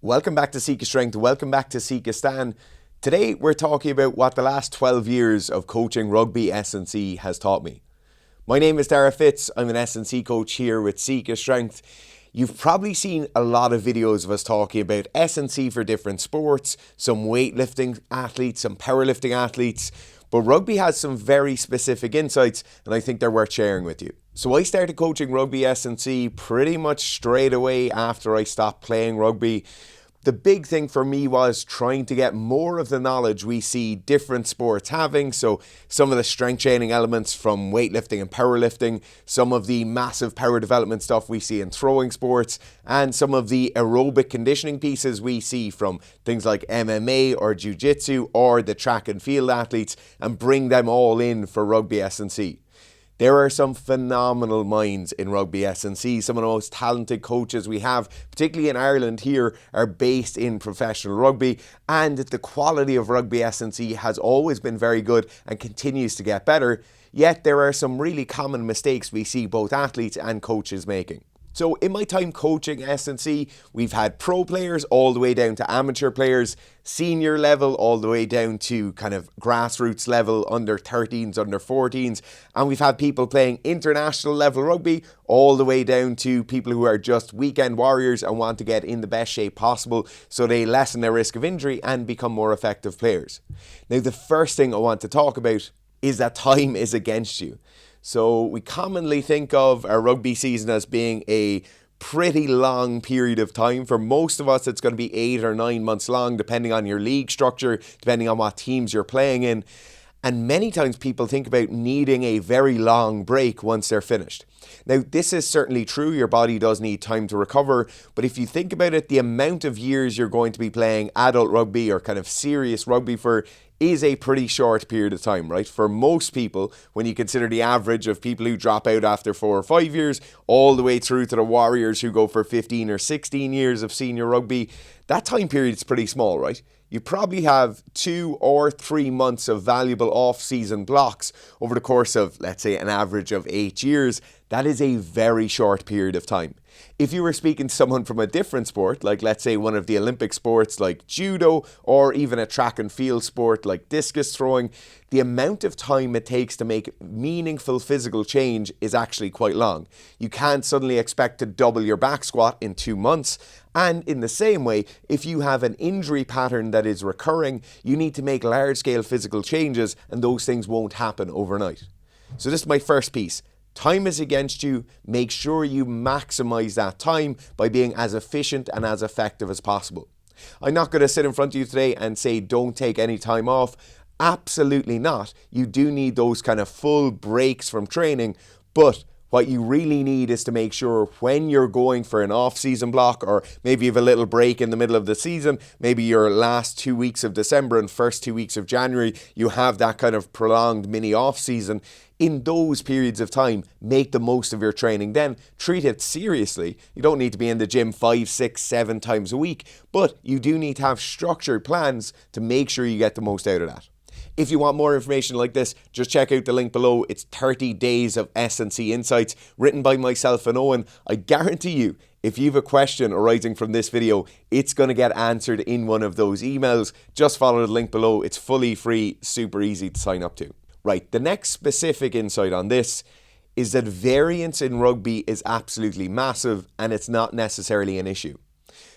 Welcome back to Seek a Strength, welcome back to Seek a Stand. Today we're talking about what the last 12 years of coaching rugby S&C has taught me. My name is Dara Fitz, I'm an S&C coach here with Seek a Strength. You've probably seen a lot of videos of us talking about S&C for different sports, some weightlifting athletes, some powerlifting athletes, but rugby has some very specific insights and I think they're worth sharing with you. So I started coaching rugby S&C pretty much straight away after I stopped playing rugby. The big thing for me was trying to get more of the knowledge we see different sports having. So some of the strength training elements from weightlifting and powerlifting, some of the massive power development stuff we see in throwing sports, and some of the aerobic conditioning pieces we see from things like MMA or jiu-jitsu or the track and field athletes, and bring them all in for rugby S&C. There are some phenomenal minds in rugby S&C. Some of the most talented coaches we have, particularly in Ireland here, are based in professional rugby, and the quality of rugby S&C has always been very good and continues to get better. Yet there are some really common mistakes we see both athletes and coaches making. So in my time coaching S&C, we've had pro players all the way down to amateur players, senior level all the way down to kind of grassroots level, under 13s, under 14s, and we've had people playing international level rugby all the way down to people who are just weekend warriors and want to get in the best shape possible so they lessen their risk of injury and become more effective players. Now, the first thing I want to talk about is that time is against you. So we commonly think of our rugby season as being a pretty long period of time. For most of us, it's going to be 8 or 9 months long, depending on your league structure, depending on what teams you're playing in. And many times people think about needing a very long break once they're finished. Now, this is certainly true. Your body does need time to recover. But if you think about it, the amount of years you're going to be playing adult rugby or kind of serious rugby for is a pretty short period of time, right? For most people, when you consider the average of people who drop out after 4 or 5 years, all the way through to the warriors who go for 15 or 16 years of senior rugby, that time period is pretty small, right? You probably have 2 or 3 months of valuable off-season blocks over the course of, let's say, an average of 8 years. That is a very short period of time. If you were speaking to someone from a different sport, like let's say one of the Olympic sports like judo, or even a track and field sport like discus throwing, the amount of time it takes to make meaningful physical change is actually quite long. You can't suddenly expect to double your back squat in 2 months. And in the same way, if you have an injury pattern that is recurring, you need to make large-scale physical changes, and those things won't happen overnight. So this is my first piece. Time is against you. Make sure you maximize that time by being as efficient and as effective as possible. I'm not going to sit in front of you today and say don't take any time off. Absolutely not. You do need those kind of full breaks from training, but what you really need is to make sure when you're going for an off-season block, or maybe you have a little break in the middle of the season, maybe your last 2 weeks of December and first 2 weeks of January, you have that kind of prolonged mini off-season. In those periods of time, make the most of your training then. Treat it seriously. You don't need to be in the gym 5, 6, 7 times a week, but you do need to have structured plans to make sure you get the most out of that. If you want more information like this, just check out the link below. It's 30 days of S&C insights written by myself and Owen. I guarantee you, if you have a question arising from this video, it's going to get answered in one of those emails. Just follow the link below. It's fully free, super easy to sign up to. Right, the next specific insight on this is that variance in rugby is absolutely massive and it's not necessarily an issue.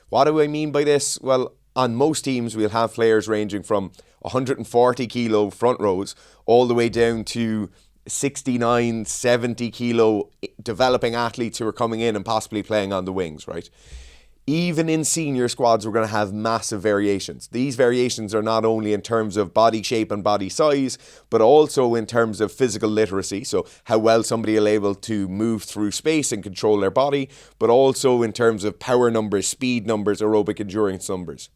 What do I mean by this? Well, on most teams, we'll have players ranging from 140 kilo front rows all the way down to 69, 70 kilo developing athletes who are coming in and possibly playing on the wings, right? Even in senior squads, we're going to have massive variations. These variations are not only in terms of body shape and body size, but also in terms of physical literacy. So how well somebody is able to move through space and control their body, but also in terms of power numbers, speed numbers, aerobic endurance numbers.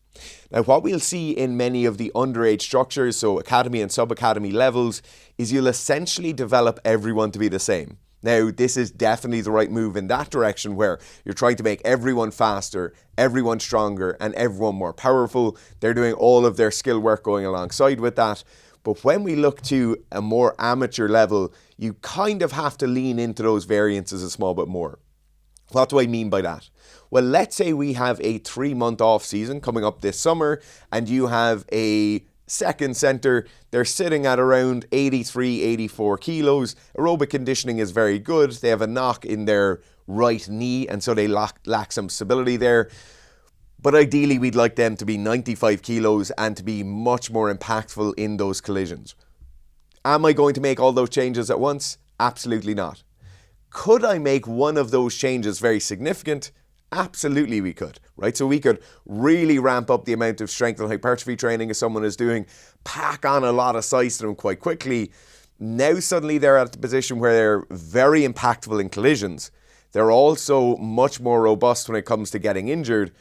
Now, what we'll see in many of the underage structures, so academy and sub-academy levels, is you'll essentially develop everyone to be the same. Now, this is definitely the right move in that direction, where you're trying to make everyone faster, everyone stronger, and everyone more powerful. They're doing all of their skill work going alongside with that. But when we look to a more amateur level, you kind of have to lean into those variances a small bit more. What do I mean by that? Well, let's say we have a 3-month off season coming up this summer, and you have a second centre. They're sitting at around 83, 84 kilos. Aerobic conditioning is very good. They have a knock in their right knee, and so they lack some stability there. But ideally, we'd like them to be 95 kilos and to be much more impactful in those collisions. Am I going to make all those changes at once? Absolutely not. Could I make one of those changes very significant? Absolutely we could, right? So we could really ramp up the amount of strength and hypertrophy training as someone is doing, pack on a lot of size to them quite quickly. Now suddenly they're at the position where they're very impactful in collisions. They're also much more robust when it comes to getting injured.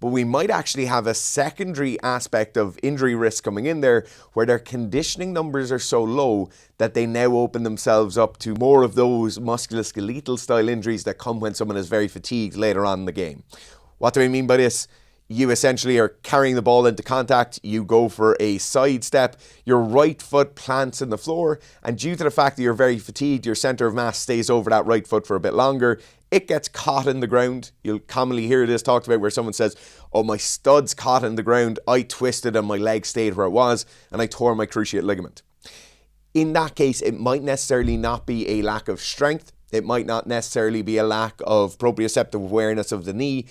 But we might actually have a secondary aspect of injury risk coming in there where their conditioning numbers are so low that they now open themselves up to more of those musculoskeletal style injuries that come when someone is very fatigued later on in the game. What do I mean by this? You essentially are carrying the ball into contact, you go for a side step, your right foot plants in the floor, and due to the fact that you're very fatigued, your centre of mass stays over that right foot for a bit longer. It gets caught in the ground. You'll commonly hear this talked about where someone says, oh, my stud's caught in the ground, I twisted and my leg stayed where it was, and I tore my cruciate ligament. In that case, it might necessarily not be a lack of strength. It might not necessarily be a lack of proprioceptive awareness of the knee.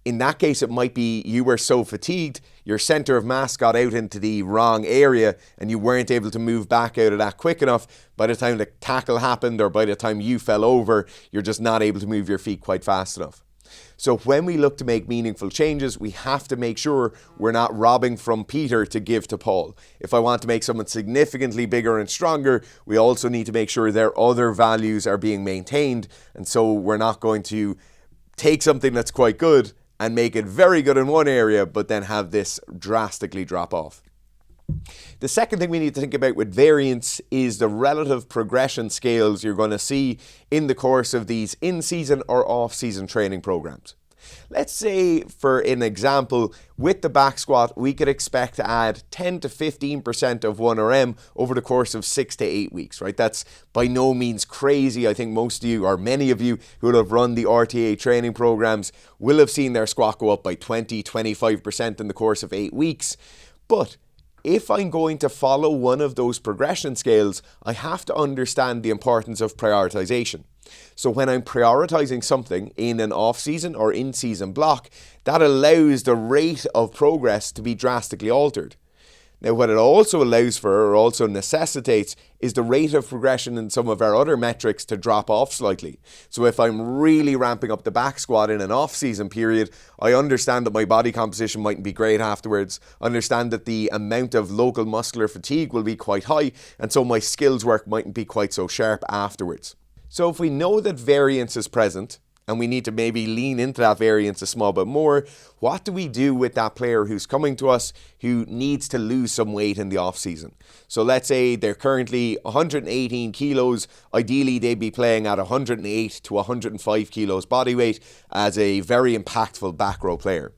In that case, it might be you were so fatigued, your centre of mass got out into the wrong area and you weren't able to move back out of that quick enough. By the time the tackle happened or by the time you fell over, you're just not able to move your feet quite fast enough. So when we look to make meaningful changes, we have to make sure we're not robbing from Peter to give to Paul. If I want to make someone significantly bigger and stronger, we also need to make sure their other values are being maintained. And so we're not going to take something that's quite good and make it very good in one area, but then have this drastically drop off. The second thing we need to think about with variance is the relative progression scales you're going to see in the course of these in-season or off-season training programs. Let's say, for an example, with the back squat, we could expect to add 10 to 15% of 1RM over the course of 6 to 8 weeks, right? That's by no means crazy. I think most of you, or many of you who will have run the RTA training programs, will have seen their squat go up by 20, 25% in the course of 8 weeks. But if I'm going to follow one of those progression scales, I have to understand the importance of prioritization. So when I'm prioritizing something in an off-season or in-season block, that allows the rate of progress to be drastically altered. Now, what it also allows for, or also necessitates, is the rate of progression in some of our other metrics to drop off slightly. So if I'm really ramping up the back squat in an off-season period, I understand that my body composition mightn't be great afterwards. I understand that the amount of local muscular fatigue will be quite high, and so my skills work mightn't be quite so sharp afterwards. So if we know that variance is present, and we need to maybe lean into that variance a small bit more, what do we do with that player who's coming to us who needs to lose some weight in the off season? So let's say they're currently 118 kilos. Ideally, they'd be playing at 108 to 105 kilos body weight as a very impactful back row player.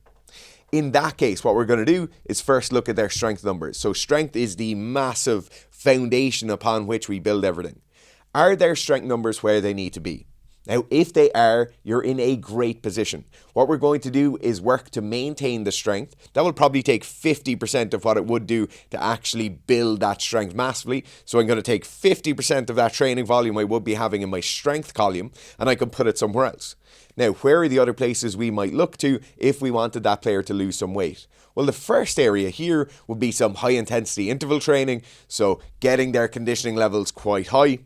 In that case, what we're going to do is first look at their strength numbers. So strength is the massive foundation upon which we build everything. Are their strength numbers where they need to be? Now, if they are, you're in a great position. What we're going to do is work to maintain the strength. That will probably take 50% of what it would do to actually build that strength massively. So I'm going to take 50% of that training volume I would be having in my strength column, and I can put it somewhere else. Now, where are the other places we might look to if we wanted that player to lose some weight? Well, the first area here would be some high intensity interval training. So getting their conditioning levels quite high.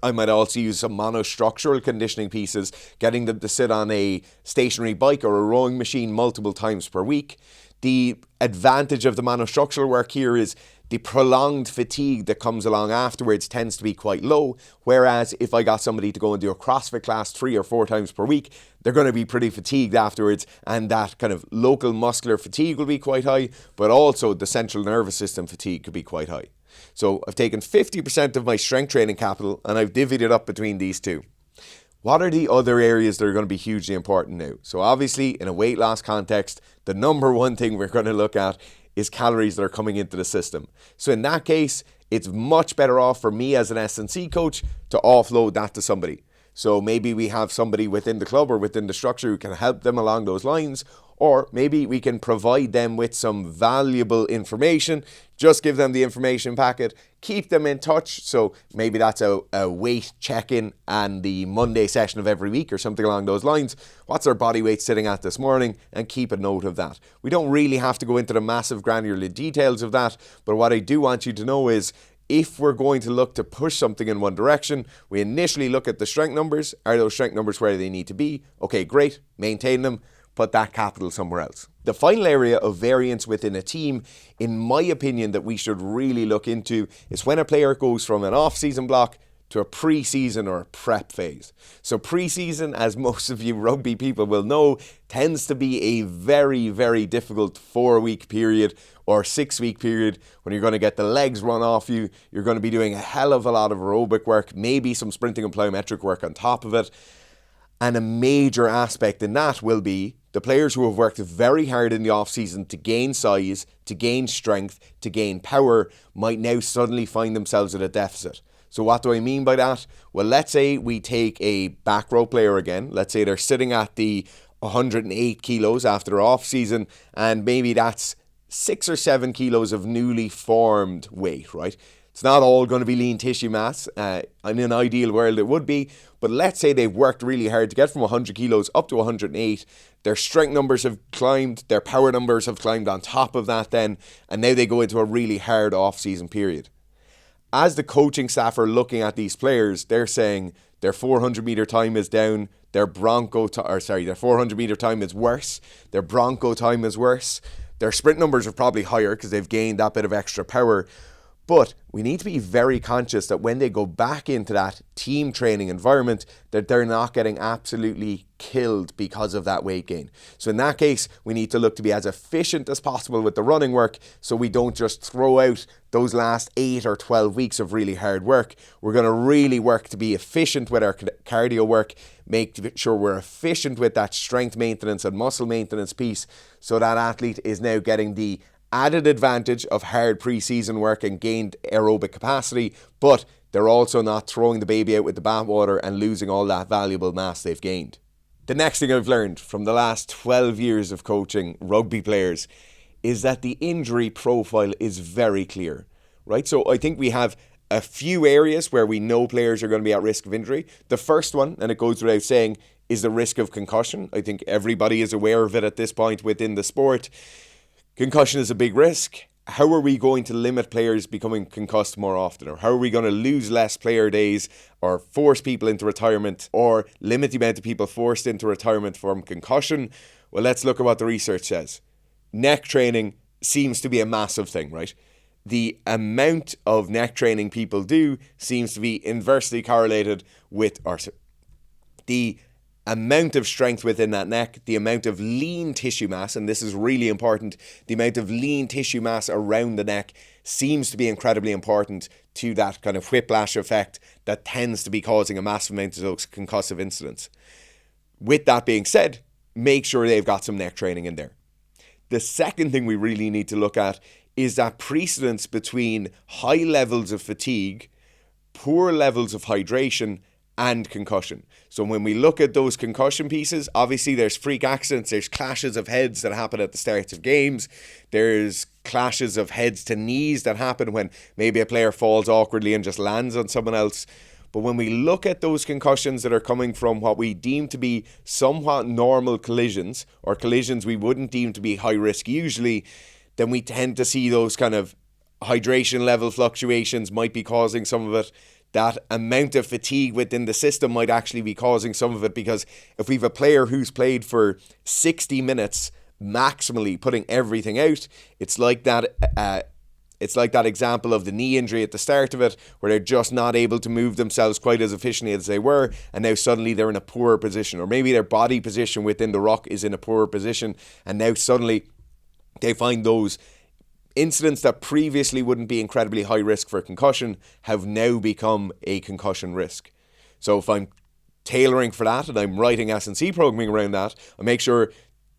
I might also use some monostructural conditioning pieces, getting them to sit on a stationary bike or a rowing machine multiple times per week. The advantage of the monostructural work here is the prolonged fatigue that comes along afterwards tends to be quite low, whereas if I got somebody to go and do a CrossFit class 3 or 4 times per week, they're going to be pretty fatigued afterwards, and that kind of local muscular fatigue will be quite high, but also the central nervous system fatigue could be quite high. So I've taken 50% of my strength training capital and I've divvied it up between these two. What are the other areas that are going to be hugely important now? So obviously, in a weight loss context, the number one thing we're going to look at is calories that are coming into the system. So in that case, it's much better off for me as an S&C coach to offload that to somebody. So maybe we have somebody within the club or within the structure who can help them along those lines, or maybe we can provide them with some valuable information, just give them the information packet, keep them in touch. So maybe that's a weight check-in and the Monday session of every week or something along those lines. What's their body weight sitting at this morning? And keep a note of that. We don't really have to go into the massive granular details of that, but what I do want you to know is, if we're going to look to push something in one direction, we initially look at the strength numbers. Are those strength numbers where they need to be? Okay, great, maintain them, put that capital somewhere else. The final area of variance within a team, in my opinion, that we should really look into is when a player goes from an off-season block to a pre-season or a prep phase. So pre-season, as most of you rugby people will know, tends to be a very, very difficult 4-week period or 6-week period when you're going to get the legs run off you. You're going to be doing a hell of a lot of aerobic work, maybe some sprinting and plyometric work on top of it. And a major aspect in that will be the players who have worked very hard in the off-season to gain size, to gain strength, to gain power, might now suddenly find themselves at a deficit. So what do I mean by that? Well, let's say we take a back row player again. Let's say they're sitting at the 108 kilos after off-season, and maybe that's 6 or 7 kilos of newly formed weight, right? It's not all going to be lean tissue mass. In an ideal world, it would be. But let's say they've worked really hard to get from 100 kilos up to 108. Their strength numbers have climbed. Their power numbers have climbed on top of that then. And now they go into a really hard off-season period. As the coaching staff are looking at these players, they're saying their 400 meter time is down. Their 400 meter time is worse. Their bronco time is worse. Their sprint numbers are probably higher because they've gained that bit of extra power. But we need to be very conscious that when they go back into that team training environment, that they're not getting absolutely killed because of that weight gain. So in that case, we need to look to be as efficient as possible with the running work, so we don't just throw out those last 8 or 12 weeks of really hard work. We're going to really work to be efficient with our cardio work, make sure we're efficient with that strength maintenance and muscle maintenance piece, so that athlete is now getting the added advantage of hard pre-season work and gained aerobic capacity, but they're also not throwing the baby out with the bathwater and losing all that valuable mass they've gained. The next thing I've learned from the last 12 years of coaching rugby players is that the injury profile is very clear, right? So I think we have a few areas where we know players are going to be at risk of injury. The first one, and it goes without saying, is the risk of concussion. I think everybody is aware of it at this point within the sport. Concussion is a big risk. How are we going to limit players becoming concussed more often? Or how are we going to lose less player days or force people into retirement or limit the amount of people forced into retirement from concussion? Well, let's look at what the research says. Neck training seems to be a massive thing, right? The amount of neck training people do seems to be inversely correlated with the amount of strength within that neck, the amount of lean tissue mass, and this is really important, the amount of lean tissue mass around the neck seems to be incredibly important to that kind of whiplash effect that tends to be causing a massive amount of those concussive incidents. With that being said, make sure they've got some neck training in there. The second thing we really need to look at is that precedence between high levels of fatigue, poor levels of hydration, and concussion. So when we look at those concussion pieces, obviously there's freak accidents, there's clashes of heads that happen at the starts of games, there's clashes of heads to knees that happen when maybe a player falls awkwardly and just lands on someone else. But when we look at those concussions that are coming from what we deem to be somewhat normal collisions, or collisions we wouldn't deem to be high risk usually, then we tend to see those kind of hydration level fluctuations might be causing some of it. That amount of fatigue within the system might actually be causing some of it, because if we have a player who's played for 60 minutes maximally, putting everything out, it's like that example of the knee injury at the start of it, where they're just not able to move themselves quite as efficiently as they were, and now suddenly they're in a poorer position, or maybe their body position within the ruck is in a poorer position, and now suddenly they find those incidents that previously wouldn't be incredibly high risk for concussion have now become a concussion risk. So if I'm tailoring for that and I'm writing S&C programming around that, I make sure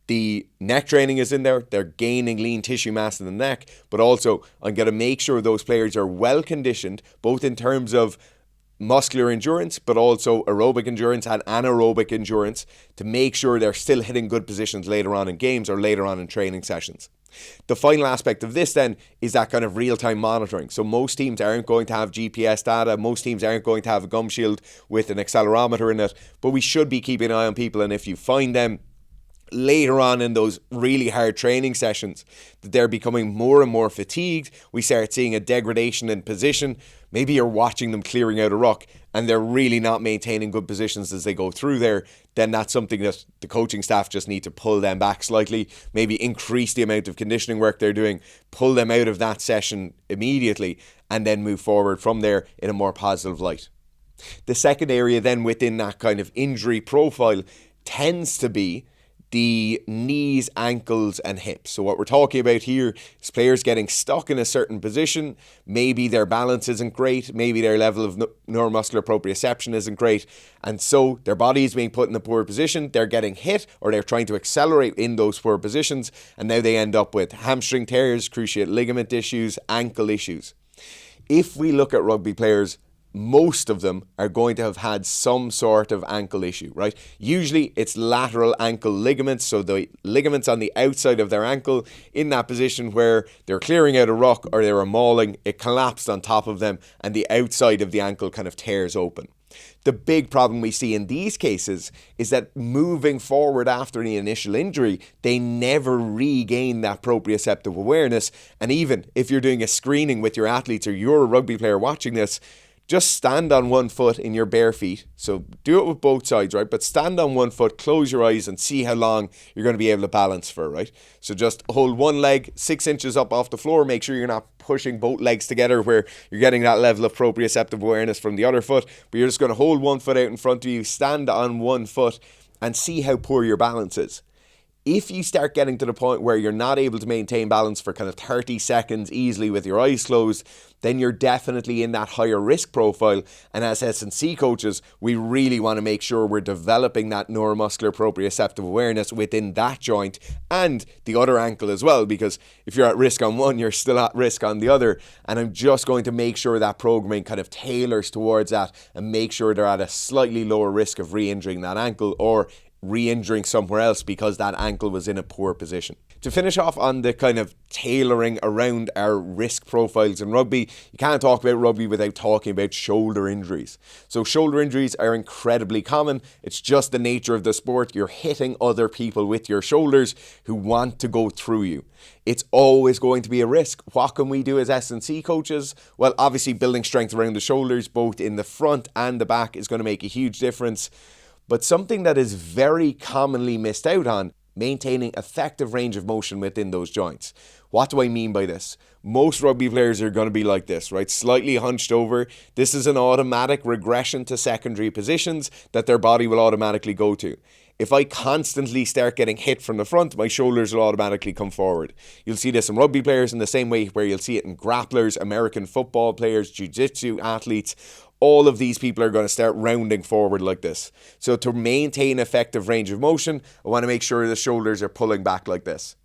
the neck training is in there, they're gaining lean tissue mass in the neck, but also I'm going to make sure those players are well conditioned, both in terms of muscular endurance, but also aerobic endurance and anaerobic endurance to make sure they're still hitting good positions later on in games or later on in training sessions. The final aspect of this then is that kind of real-time monitoring. So most teams aren't going to have GPS data, most teams aren't going to have a gum shield with an accelerometer in it, but we should be keeping an eye on people, and if you find them later on in those really hard training sessions that they're becoming more and more fatigued, we start seeing a degradation in position. Maybe you're watching them clearing out a ruck and they're really not maintaining good positions as they go through there, then that's something that the coaching staff just need to pull them back slightly, maybe increase the amount of conditioning work they're doing, pull them out of that session immediately, and then move forward from there in a more positive light. The second area then within that kind of injury profile tends to be the knees, ankles and hips. So what we're talking about here is players getting stuck in a certain position. Maybe their balance isn't great. Maybe their level of neuromuscular proprioception isn't great. And so their body is being put in a poor position. They're getting hit or they're trying to accelerate in those poor positions. And now they end up with hamstring tears, cruciate ligament issues, ankle issues. If we look at rugby players, most of them are going to have had some sort of ankle issue, right? Usually it's lateral ankle ligaments, so the ligaments on the outside of their ankle in that position where they're clearing out a ruck or they were mauling, it collapsed on top of them and the outside of the ankle kind of tears open. The big problem we see in these cases is that moving forward after the initial injury, they never regain that proprioceptive awareness. And even if you're doing a screening with your athletes or you're a rugby player watching this, just stand on one foot in your bare feet. So do it with both sides, right? But stand on one foot, close your eyes and see how long you're going to be able to balance for, right? So just hold one leg 6 inches up off the floor. Make sure you're not pushing both legs together where you're getting that level of proprioceptive awareness from the other foot. But you're just going to hold one foot out in front of you, stand on one foot and see how poor your balance is. If you start getting to the point where you're not able to maintain balance for kind of 30 seconds easily with your eyes closed, then you're definitely in that higher risk profile. And as S&C coaches, we really want to make sure we're developing that neuromuscular proprioceptive awareness within that joint and the other ankle as well, because if you're at risk on one, you're still at risk on the other. And I'm just going to make sure that programming kind of tailors towards that and make sure they're at a slightly lower risk of re-injuring that ankle or re-injuring somewhere else because that ankle was in a poor position. To finish off on the kind of tailoring around our risk profiles in rugby, you can't talk about rugby without talking about shoulder injuries. So shoulder injuries are incredibly common. It's just the nature of the sport. You're hitting other people with your shoulders who want to go through you. It's always going to be a risk. What can we do as S&C coaches? Well, obviously building strength around the shoulders, both in the front and the back, is going to make a huge difference. But something that is very commonly missed out on, maintaining effective range of motion within those joints. What do I mean by this? Most rugby players are going to be like this, right? Slightly hunched over. This is an automatic regression to secondary positions that their body will automatically go to. If I constantly start getting hit from the front, my shoulders will automatically come forward. You'll see this in rugby players in the same way where you'll see it in grapplers, American football players, jiu-jitsu athletes. All of these people are going to start rounding forward like this. So to maintain effective range of motion, I want to make sure the shoulders are pulling back like this.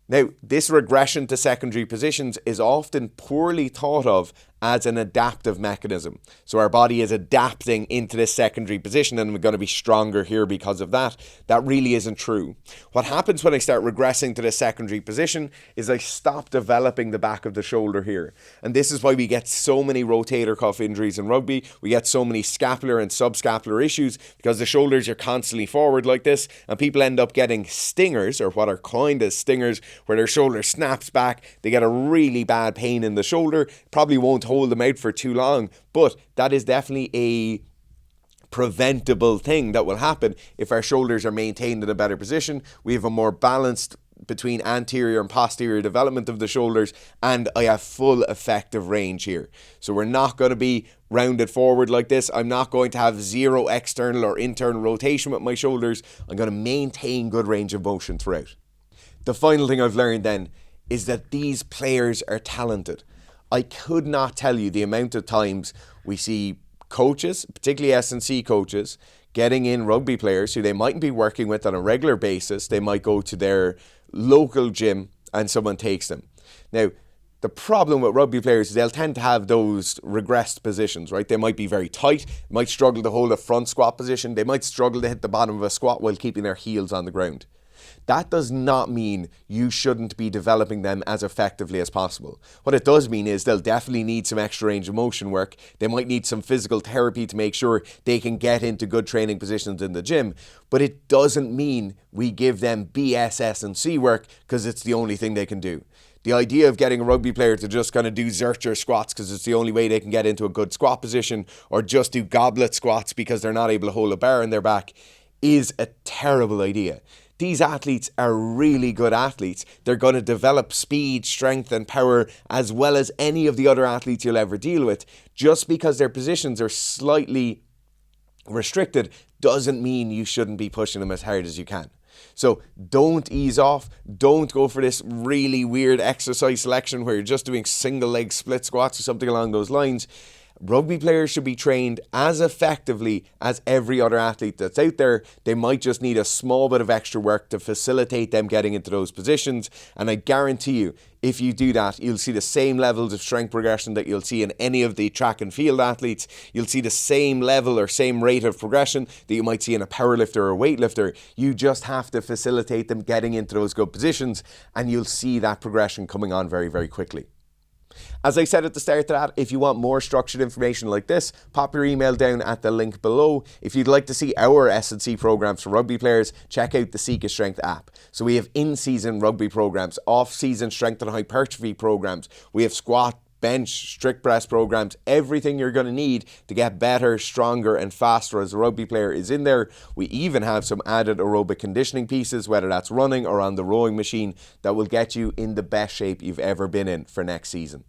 Now, this regression to secondary positions is often poorly thought of as an adaptive mechanism. So our body is adapting into this secondary position and we're going to be stronger here because of that. That really isn't true. What happens when I start regressing to the secondary position is I stop developing the back of the shoulder here. And this is why we get so many rotator cuff injuries in rugby. We get so many scapular and subscapular issues because the shoulders are constantly forward like this and people end up getting stingers, or what are coined as stingers, where their shoulder snaps back. They get a really bad pain in the shoulder. Probably won't hold them out for too long, but that is definitely a preventable thing that will happen if our shoulders are maintained in a better position. We have a more balanced between anterior and posterior development of the shoulders, and I have full effective range here. So we're not going to be rounded forward like this. I'm not going to have zero external or internal rotation with my shoulders. I'm going to maintain good range of motion throughout. The final thing I've learned then is that these players are talented. I could not tell you the amount of times we see coaches, particularly S&C coaches, getting in rugby players who they mightn't be working with on a regular basis. They might go to their local gym and someone takes them. Now, The problem with rugby players is they'll tend to have those regressed positions, right? They might be very tight, might struggle to hold a front squat position, they might struggle to hit the bottom of a squat while keeping their heels on the ground. That does not mean you shouldn't be developing them as effectively as possible. What it does mean is they'll definitely need some extra range of motion work. They might need some physical therapy to make sure they can get into good training positions in the gym. But it doesn't mean we give them BS S&C work because it's the only thing they can do. The idea of getting a rugby player to just kind of do zercher squats because it's the only way they can get into a good squat position, or just do goblet squats because they're not able to hold a bar in their back, is a terrible idea. These athletes are really good athletes. They're going to develop speed, strength and power as well as any of the other athletes you'll ever deal with. Just because their positions are slightly restricted doesn't mean you shouldn't be pushing them as hard as you can. So don't ease off. Don't go for this really weird exercise selection where you're just doing single leg split squats or something along those lines. Rugby players should be trained as effectively as every other athlete that's out there. They might just need a small bit of extra work to facilitate them getting into those positions. And I guarantee you, if you do that, you'll see the same levels of strength progression that you'll see in any of the track and field athletes. You'll see the same level or same rate of progression that you might see in a powerlifter or a weightlifter. You just have to facilitate them getting into those good positions, and you'll see that progression coming on very, very quickly. As I said at the start of that, if you want more structured information like this, pop your email down at the link below. If you'd like to see our S&C programs for rugby players, check out the Seek a Strength app. So we have in-season rugby programs, off-season strength and hypertrophy programs. We have squat, bench, strict press programs. Everything you're going to need to get better, stronger and faster as a rugby player is in there. We even have some added aerobic conditioning pieces, whether that's running or on the rowing machine, that will get you in the best shape you've ever been in for next season.